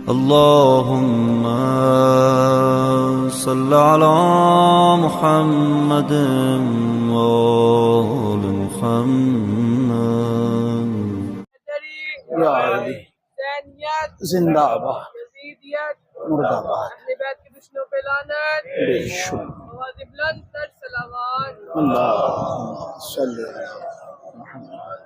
اللهم صل على محمد وآل محمد. یا علی زندہ باد مردہ باد. بے شکر اللہم صلی علی محمد.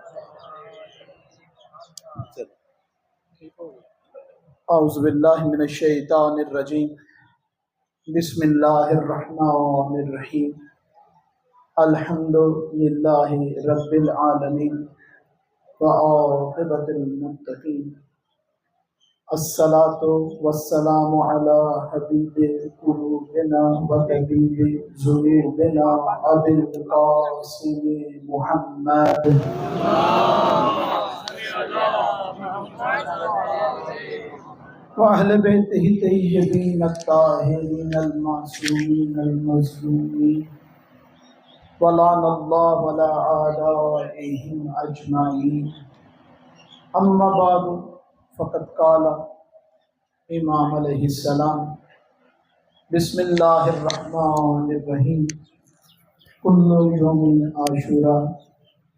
اعوذ باللہ من الشیطان الرجیم. بسم اللہ الرحمن الرحیم. الحمد للہ رب العالمین وعاقبۃ المتقین. الصلاۃ والسلام علی حبیب قلوبنا وطبیب ذنوبنا ابی القاسم محمد. وأهل بيته الطيبين الطاهرين المعصومين المظلومين ولعن الله ولا أعدائهم أجمعين. أما بعد فقد قال امام علیہ السلام بسم اللہ الرحمن الرحیم. كل يوم عاشوراء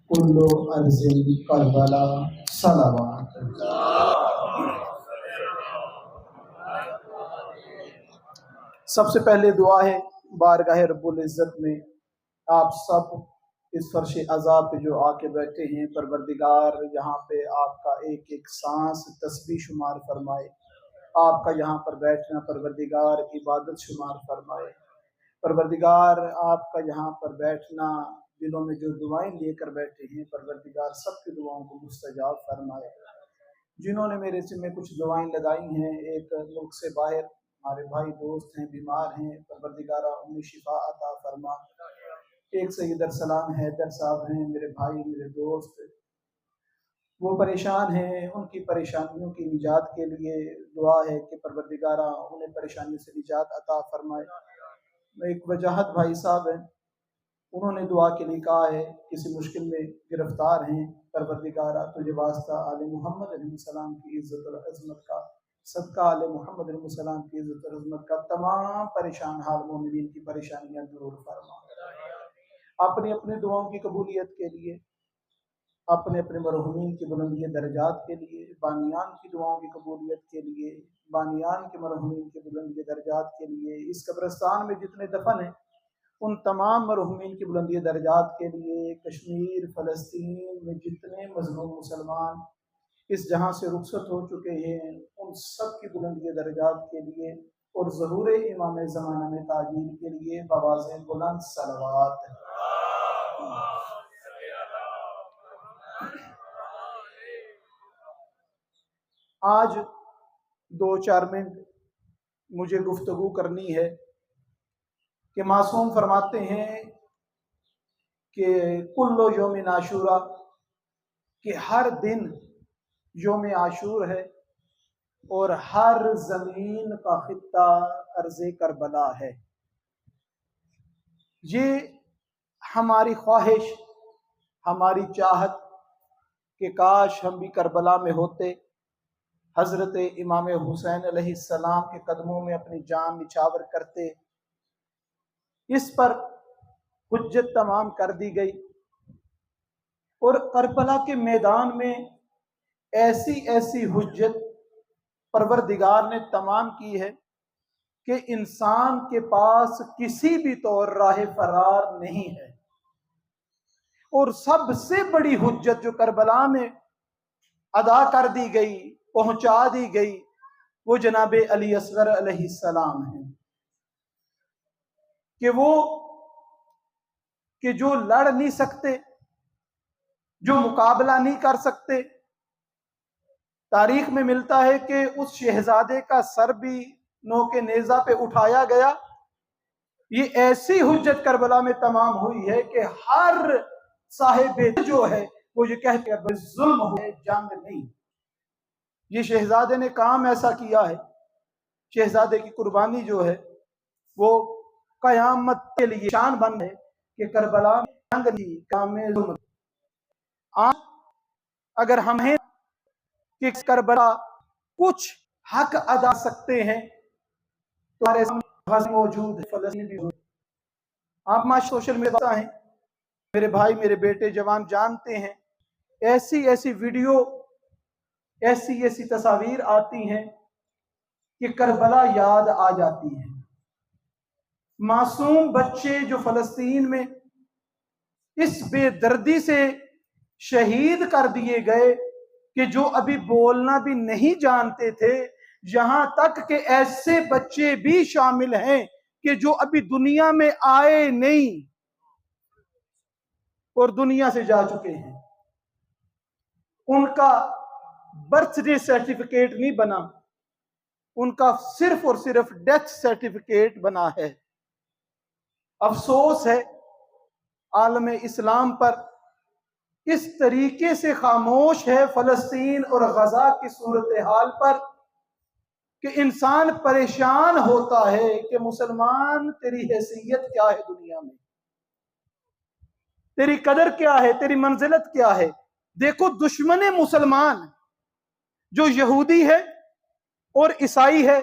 كل ارض کربلا صلوات. سب سے پہلے دعا ہے بارگاہ رب العزت میں آپ سب اس فرش عذاب پہ جو آ کے بیٹھے ہیں، پروردگار یہاں پہ آپ کا ایک ایک سانس تسبیح شمار فرمائے. آپ کا یہاں پر بیٹھنا پروردگار عبادت شمار فرمائے. پروردگار آپ کا یہاں پر بیٹھنا دلوں میں جو دعائیں لے کر بیٹھے ہیں پروردگار سب کی دعاؤں کو مستجاب فرمائے. جنہوں نے میرے سے میں کچھ دعائیں لگائی ہیں ایک ملک سے باہر ہمارے بھائی دوست ہیں بیمار ہیں، پروردگارہ انہیں شفا عطا فرما. ایک سید ارسلان حیدر صاحب ہیں میرے بھائی میرے دوست، وہ پریشان ہیں، ان کی پریشانیوں کی نجات کے لیے دعا ہے کہ پروردگارہ انہیں پریشانی سے نجات عطا فرمائے. ایک وجاہت بھائی صاحب ہیں، انہوں نے دعا کے لیے کہا ہے کسی مشکل میں گرفتار ہیں، پروردگارہ تجھے واسطہ آل محمد علیہ السلام کی عزت اور عظمت کا، صدقہ آل محمد علیہ السلام کی عزت اور عظمت کا تمام پریشان حال مومنین کی پریشانیاں دور فرما. اپنی اپنی دعاؤں کی قبولیت کے لیے، اپنے اپنے مرحومین کی بلندی درجات کے لیے، بانیان کی دعاؤں کی قبولیت کے لیے، بانیان کے مرحومین کی بلندی درجات کے لیے، اس قبرستان میں جتنے دفن ہیں ان تمام مرحومین کی بلندی درجات کے لیے، کشمیر فلسطین میں جتنے مظلوم مسلمان اس جہاں سے رخصت ہو چکے ہیں ان سب کی بلندی درجات کے لیے، اور ظہور امام زمانہ میں تعجیل کے لیے بآواز بلند صلوات. آج 2-4 منٹ مجھے گفتگو کرنی ہے کہ معصوم فرماتے ہیں کہ کل یوم عاشورا، کہ ہر دن یوم عاشور ہے اور ہر زمین کا خطہ ارض کربلا ہے. یہ ہماری خواہش، ہماری چاہت کہ کاش ہم بھی کربلا میں ہوتے، حضرت امام حسین علیہ السلام کے قدموں میں اپنی جان نچھاور کرتے. اس پر حجت تمام کر دی گئی اور کربلا کے میدان میں ایسی ایسی حجت پروردگار نے تمام کی ہے کہ انسان کے پاس کسی بھی طور راہ فرار نہیں ہے. اور سب سے بڑی حجت جو کربلا میں ادا کر دی گئی، پہنچا دی گئی، وہ جناب علی اصغر علیہ السلام ہیں کہ جو لڑ نہیں سکتے، جو مقابلہ نہیں کر سکتے. تاریخ میں ملتا ہے کہ اس شہزادے کا سر بھی نوک نیزہ پہ اٹھایا گیا. یہ ایسی حجت کربلا میں تمام ہوئی ہے کہ ہر صاحب جو ہے وہ یہ کہتے ہیں ظلم ہے جنگ نہیں. یہ شہزادے نے کام ایسا کیا ہے، شہزادے کی قربانی جو ہے وہ قیامت کے لیے شان بن ہے کہ کربلا میں جنگ نہیں، کام ظلم. آج اگر ہمیں کہ کربلا کچھ حق ادا سکتے ہیں تو ہمارے سامنے موجود ہے، فلسطین بھی موجود ہے۔ آپ ماں سوشل میڈیا ہیں، میرے بھائی میرے بیٹے جوان جانتے ہیں، ایسی ایسی ویڈیو، ایسی ایسی تصاویر آتی ہیں کہ کربلا یاد آ جاتی ہے۔ معصوم بچے جو فلسطین میں اس بے دردی سے شہید کر دیے گئے کہ جو ابھی بولنا بھی نہیں جانتے تھے، یہاں تک کہ ایسے بچے بھی شامل ہیں کہ جو ابھی دنیا میں آئے نہیں اور دنیا سے جا چکے ہیں۔ ان کا برتھ ڈے سرٹیفکیٹ نہیں بنا، ان کا صرف اور صرف ڈیتھ سرٹیفکیٹ بنا ہے۔ افسوس ہے عالم اسلام پر اس طریقے سے خاموش ہے فلسطین اور غزہ کی صورتحال پر کہ انسان پریشان ہوتا ہے کہ مسلمان تیری حیثیت کیا ہے دنیا میں، تیری قدر کیا ہے، تیری منزلت کیا ہے۔ دیکھو دشمن مسلمان جو یہودی ہے اور عیسائی ہے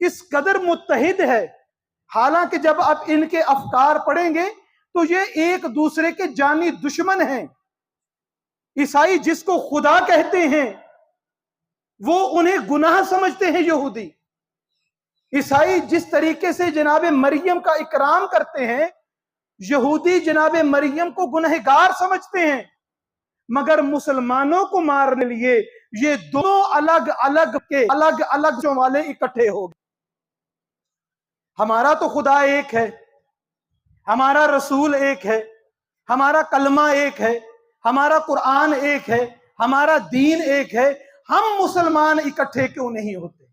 اس قدر متحد ہے، حالانکہ جب آپ ان کے افکار پڑھیں گے تو یہ ایک دوسرے کے جانی دشمن ہیں۔ عیسائی جس کو خدا کہتے ہیں وہ انہیں گناہ سمجھتے ہیں یہودی۔ عیسائی جس طریقے سے جناب مریم کا اکرام کرتے ہیں، یہودی جناب مریم کو گنہگار سمجھتے ہیں۔ مگر مسلمانوں کو مارنے لیے یہ دونوں الگ الگ والے اکٹھے ہو گئے۔ ہمارا تو خدا ایک ہے، ہمارا رسول ایک ہے، ہمارا کلمہ ایک ہے، ہمارا قرآن ایک ہے، ہمارا دین ایک ہے، ہم مسلمان اکٹھے کیوں نہیں ہوتے؟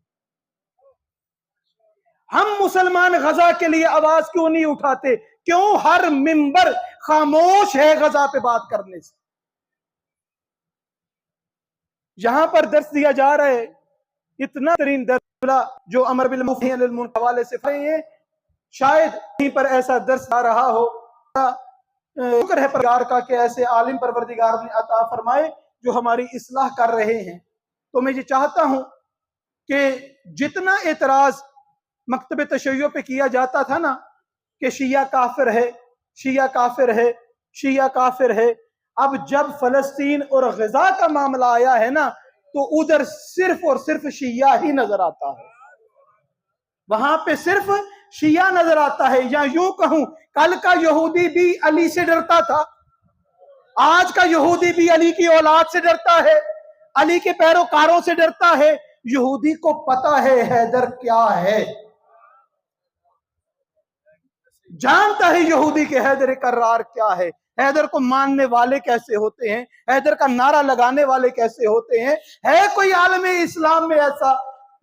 ہم مسلمان غزہ کے لیے آواز کیوں نہیں اٹھاتے؟ کیوں ہر منبر خاموش ہے غزہ پہ بات کرنے سے؟ یہاں پر درس دیا جا رہا ہے، اتنا ترین درس جو امر بالمعروف ونہی عن المنکر کے حوالے سے ہیں، شاید کہیں پر ایسا درس آ رہا ہو۔ شکر ہے پروردگار کا کہ ایسے عالم پروردگار نے عطا فرمائے جو ہماری اصلاح کر رہے ہیں۔ تو میں یہ چاہتا ہوں کہ جتنا اعتراض مکتب تشیع پہ کیا جاتا تھا نا کہ شیعہ کافر ہے، شیعہ کافر ہے، شیعہ کافر ہے، اب جب فلسطین اور غزہ کا معاملہ آیا ہے نا تو ادھر صرف اور صرف شیعہ ہی نظر آتا ہے، وہاں پہ صرف شیعہ نظر آتا ہے۔ یا یوں کہوں کل کا یہودی بھی علی سے ڈرتا تھا، آج کا یہودی بھی علی کی اولاد سے ڈرتا ہے، علی کے پیروکاروں سے ڈرتا ہے۔ یہودی کو پتا ہے حیدر کیا ہے، جانتا ہے یہودی کہ حیدر کرار کیا ہے، حیدر کو ماننے والے کیسے ہوتے ہیں، حیدر کا نعرہ لگانے والے کیسے ہوتے ہیں۔ ہے کوئی عالم اسلام میں ایسا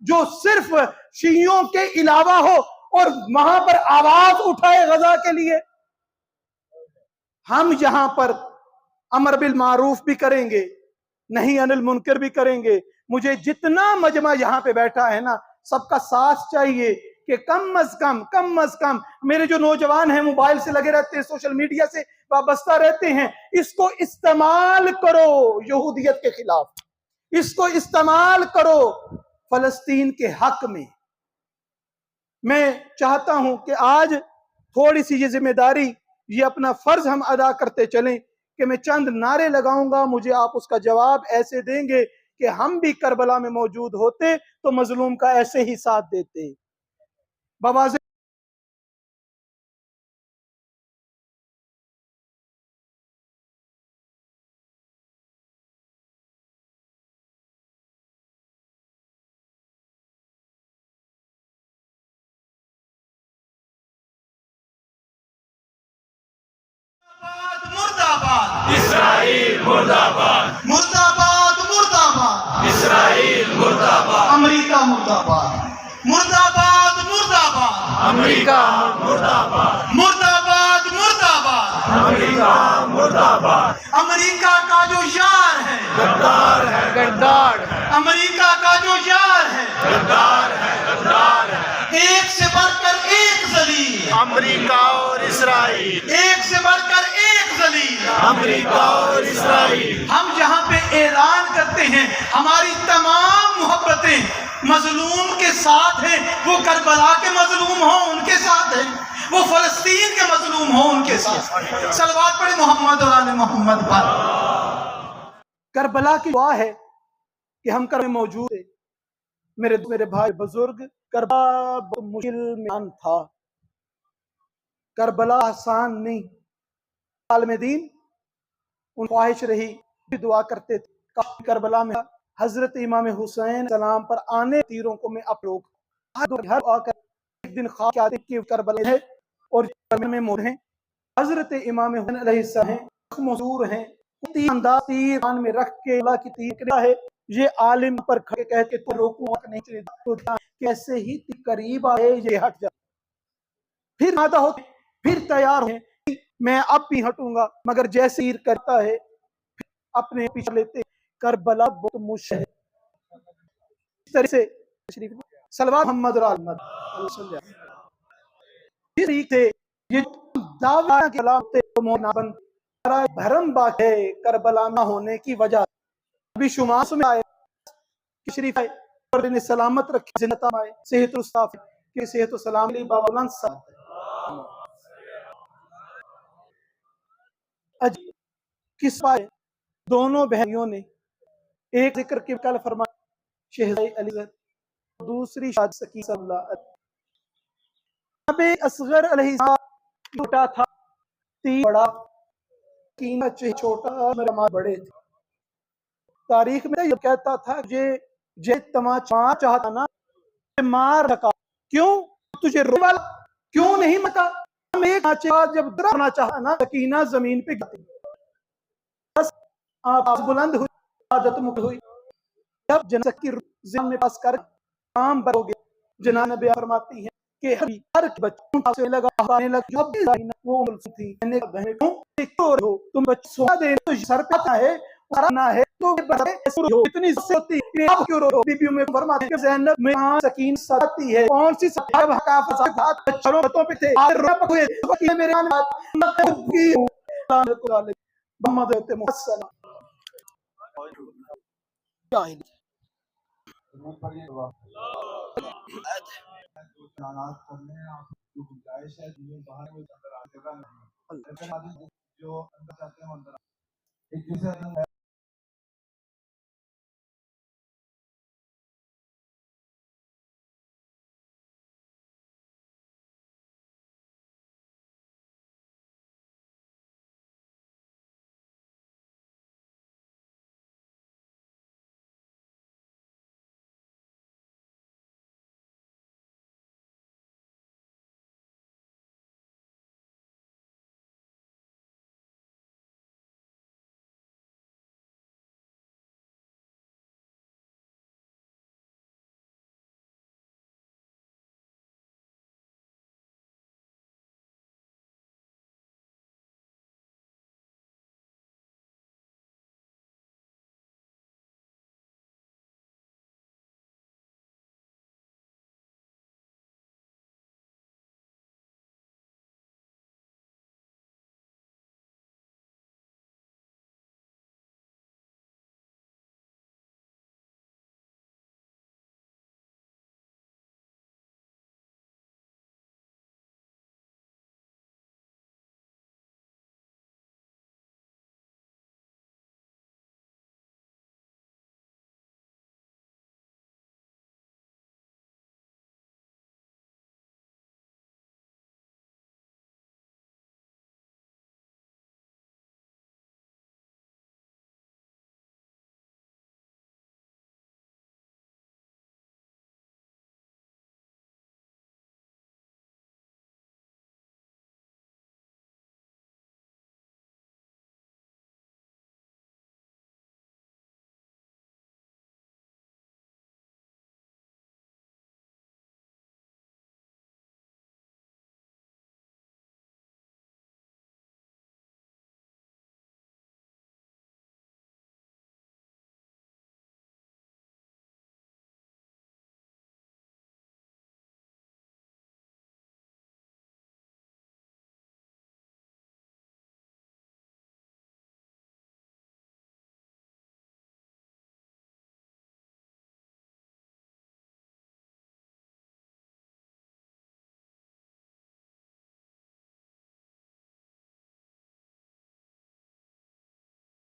جو صرف شیعوں کے علاوہ ہو اور وہاں پر آواز اٹھائے غزہ کے لیے؟ ہم یہاں پر امر بالمعروف بھی کریں گے، نہی عن المنکر بھی کریں گے۔ مجھے جتنا مجمع یہاں پہ بیٹھا ہے نا سب کا ساتھ چاہیے کہ کم از کم میرے جو نوجوان ہیں موبائل سے لگے رہتے ہیں، سوشل میڈیا سے وابستہ رہتے ہیں، اس کو استعمال کرو یہودیت کے خلاف، اس کو استعمال کرو فلسطین کے حق میں۔ میں چاہتا ہوں کہ آج تھوڑی سی یہ ذمہ داری، یہ اپنا فرض ہم ادا کرتے چلیں کہ میں چند نعرے لگاؤں گا، مجھے آپ اس کا جواب ایسے دیں گے کہ ہم بھی کربلا میں موجود ہوتے تو مظلوم کا ایسے ہی ساتھ دیتے۔ بواز مرد آباد اسرائیل، مرد آباد مرد آباد، مرد آباد اسرائیل، مرد آباد امریکہ، مرد آباد مرد آباد، مرد آباد امریکہ، مرد آباد مرد آباد، مرد آباد امریکہ، مرد آباد۔ امریکہ کا جو یار ہے غدار ہے، غدار ہے، امریکہ کا جو یار ہے غدار ہے، غدار ہے۔ ایک سے بڑھ کر ایک ذلیل امریکہ اور اسرائیل، ایک سے بڑھ کر ایک ذلیل امریکہ اور اسرائیل۔ ہم جہاں پہ اعلان کرتے ہیں ہماری تمام محبتیں مظلوم کے ساتھ ہیں، وہ کربلا کے مظلوم ہوں ان کے ساتھ ہیں، وہ فلسطین کے مظلوم ہوں ان کے ساتھ ہیں۔ صلوات پڑھیں محمد اور آل محمد پر۔ کربلا کی دعا ہے کہ ہم کربلا میں موجود ہیں۔ میرے بھائی بزرگ، کربلا بہت مشکل میدان تھا، کربلا آسان نہیں۔ عالم دین ان خواہش رہی بھی دعا کرتے تھے کربلا میں حضرت امام حسین سلام پر آنے تیروں کو میں آپ لوگ ہر آ کر ایک دن خواب آتے کہ کربلا ہے اور کربلا میں موجود ہیں حضرت امام حسین علیہ السلام ہیں، موجود ہیں، تیر انداز تیر کان میں رکھ کے اللہ کی تیر کرا ہے، یہ عالم پر کھڑے کہہ کے تو روکوں حق نہیں چلے کیسے ہی قریب آئے یہ ہٹ جائے، پھر آدھا ہوتے پھر تیار ہیں میں اب بھی ہٹوں گا، مگر جیسے تیر کرتا ہے اپنے پیچھے لیتے کربلا بہت مشکل ہے۔ اس طرح سے صلوات محمد اور آل محمد اس طریقے سے یہ دعویٰ کے علامت مونا بن بھرم باق ہے کربلا نہ ہونے کی وجہ ابھی شماس میں آئے کہ شریف ہے اور دن سلامت رکھے زندہ آئے صحت الصاف کہ صحت و سلام علی بابا بلند ساتھ کس پائے دونوں بہنیوں نے ایک ذکر کے کل فرمایا شہزائی علی دوسری شاد سکی صلی اللہ علیہ اب اصغر علیہ السلام چھوٹا تھا تین بڑا کینہ چھوٹا میرا ماں بڑے تھے تاریخ میں یہ کہتا تھا جے تماچا چاہتا نا مار رکھا کیوں تجھے رو والا کیوں نہیں مکا ہم ایک جب درنا چاہا نا سکینہ زمین پہ گتی بس آپ بلند ہوئی عادت مکل ہوئی جب جنت کی زمین میں پاس کر کام بر ہو گیا جنان نبی فرماتی ہیں کہ ہر بچوں سے لگا پانے لگا جب بھی زائنہ وہ ملسو تھی میں نے کہا بہنے کیوں ایک تو ہو تم بچ سونا دے تو سر پہ آتا ہے ورنہ ہے تو بڑے ہو اتنی سے ہوتی ہے اب کیوں رو بی بیوں میں فرماتی ہے زینب میں سکین ساتھی ہے کون سی صاحب حقاف صاحب بچوں بتوں پہ تھے آر رب ہوئے وقت میرے آنے مطلب کی محمد ہوتے محسن جاہلی جو